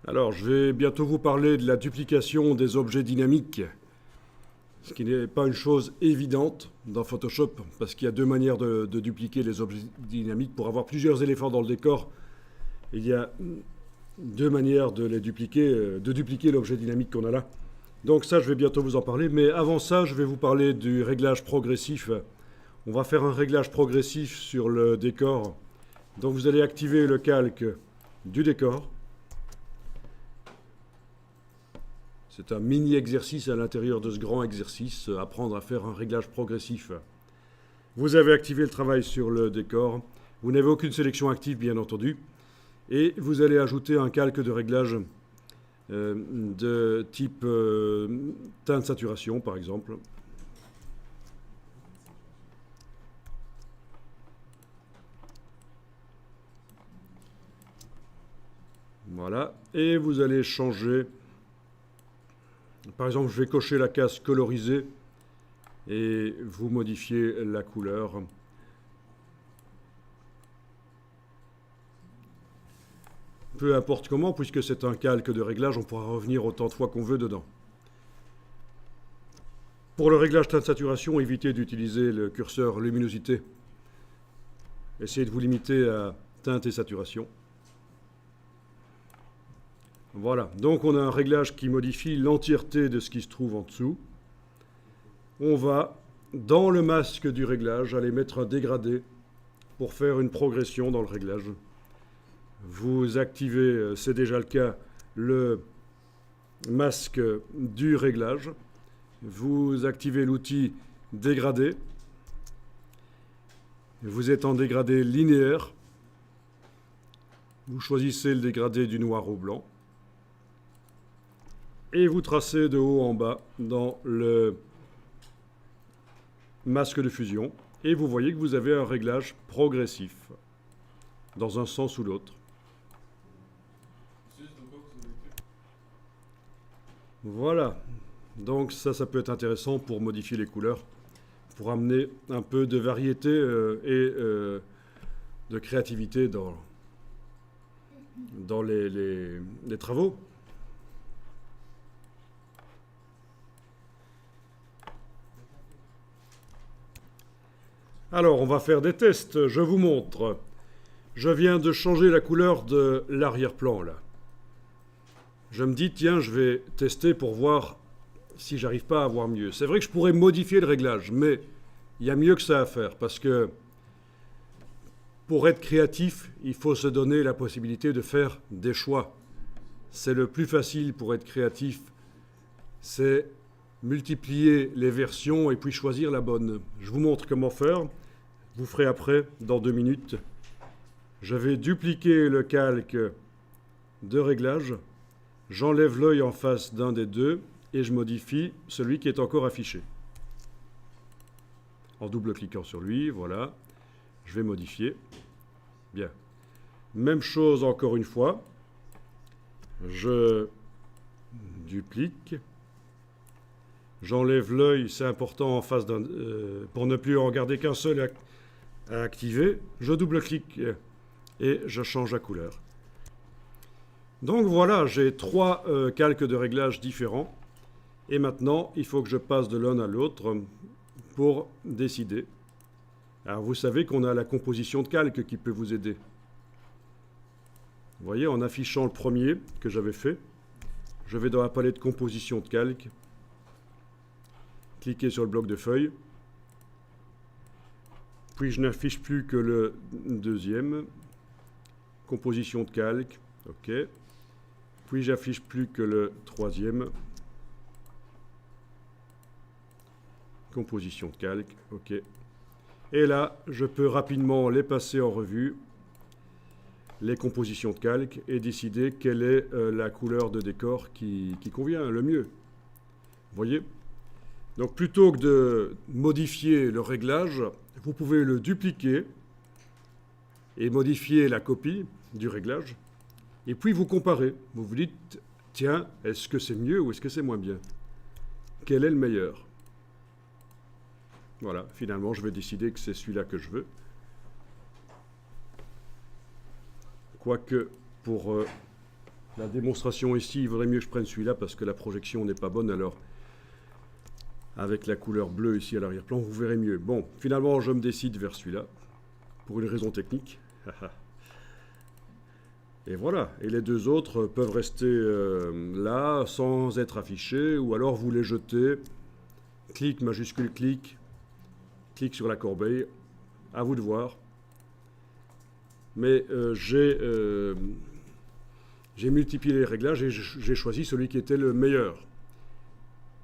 Alors, je vais bientôt vous parler de la duplication des objets dynamiques, ce qui n'est pas une chose évidente dans Photoshop, parce qu'il y a deux manières de dupliquer les objets dynamiques. Pour avoir plusieurs éléphants dans le décor, il y a deux manières de les dupliquer, de dupliquer l'objet dynamique qu'on a là. Donc ça, je vais bientôt vous en parler, mais avant ça, je vais vous parler du réglage progressif. On va faire un réglage progressif sur le décor. Donc vous allez activer le calque du décor. C'est un mini-exercice à l'intérieur de ce grand exercice, apprendre à faire un réglage progressif. Vous avez activé le travail sur le décor. Vous n'avez aucune sélection active, bien entendu. Et vous allez ajouter un calque de réglage de type teinte saturation, par exemple. Voilà. Et vous allez changer. Par exemple, je vais cocher la case colorisée et vous modifiez la couleur. Peu importe comment, puisque c'est un calque de réglage, on pourra revenir autant de fois qu'on veut dedans. Pour le réglage teinte saturation, évitez d'utiliser le curseur luminosité. Essayez de vous limiter à teinte et saturation. Voilà, donc on a un réglage qui modifie l'entièreté de ce qui se trouve en dessous. On va, dans le masque du réglage, aller mettre un dégradé pour faire une progression dans le réglage. Vous activez, c'est déjà le cas, le masque du réglage. Vous activez l'outil dégradé. Vous êtes en dégradé linéaire. Vous choisissez le dégradé du noir au blanc. Et vous tracez de haut en bas dans le masque de fusion. Et vous voyez que vous avez un réglage progressif, dans un sens ou l'autre. Voilà. Donc ça peut être intéressant pour modifier les couleurs, pour amener un peu de variété et de créativité dans les travaux. Alors, on va faire des tests. Je vous montre. Je viens de changer la couleur de l'arrière-plan, là. Je me dis, tiens, je vais tester pour voir si j'arrive pas à voir mieux. C'est vrai que je pourrais modifier le réglage, mais il y a mieux que ça à faire, parce que pour être créatif, il faut se donner la possibilité de faire des choix. C'est le plus facile pour être créatif, c'est multiplier les versions et puis choisir la bonne. Je vous montre comment faire. Vous ferez après, dans 2 minutes. Je vais dupliquer le calque de réglage. J'enlève l'œil en face d'un des deux et je modifie celui qui est encore affiché. En double-cliquant sur lui, voilà. Je vais modifier. Bien. Même chose encore une fois. Je duplique. J'enlève l'œil, c'est important en face d'un, pour ne plus en garder qu'un seul à activer. Je double-clique et je change la couleur. Donc voilà, j'ai 3 calques de réglage différents. Et maintenant, il faut que je passe de l'un à l'autre pour décider. Alors vous savez qu'on a la composition de calques qui peut vous aider. Vous voyez, en affichant le premier que j'avais fait, je vais dans la palette composition de calques. Cliquez sur le bloc de feuilles. Puis je n'affiche plus que le deuxième. Composition de calque. OK. Puis j'affiche plus que le troisième. Composition de calque. OK. Et là, je peux rapidement les passer en revue, les compositions de calque, et décider quelle est la couleur de décor qui convient le mieux. Vous voyez ? Donc plutôt que de modifier le réglage, vous pouvez le dupliquer et modifier la copie du réglage. Et puis vous comparez. Vous vous dites, tiens, est-ce que c'est mieux ou est-ce que c'est moins bien? Quel est le meilleur? Voilà, finalement je vais décider que c'est celui-là que je veux. Quoique pour La démonstration ici, il vaudrait mieux que je prenne celui-là parce que la projection n'est pas bonne. Alors, avec la couleur bleue ici à l'arrière-plan, vous verrez mieux. Bon, finalement, je me décide vers celui-là, pour une raison technique. Et voilà. Et les deux autres peuvent rester là, sans être affichés, ou alors vous les jetez. Clic, majuscule, clic. Clic sur la corbeille. À vous de voir. Mais j'ai multiplié les réglages et j'ai choisi celui qui était le meilleur.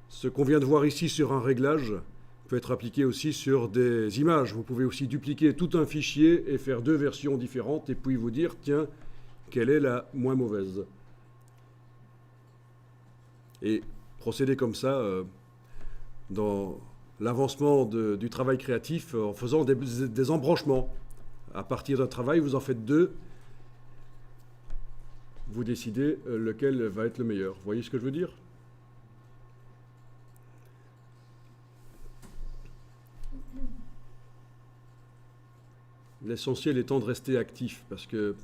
Ce qu'on vient de voir ici sur un réglage peut être appliqué aussi sur des images. Vous pouvez aussi dupliquer tout un fichier et faire deux versions différentes et puis vous dire, tiens, quelle est la moins mauvaise. Et procéder comme ça dans l'avancement du travail créatif en faisant des embranchements. À partir d'un travail, vous en faites deux. Vous décidez lequel va être le meilleur. Vous voyez ce que je veux dire ? L'essentiel étant de rester actif, parce que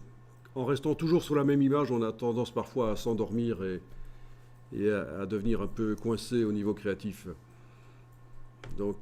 en restant toujours sur la même image, on a tendance parfois à s'endormir et à devenir un peu coincé au niveau créatif. Donc,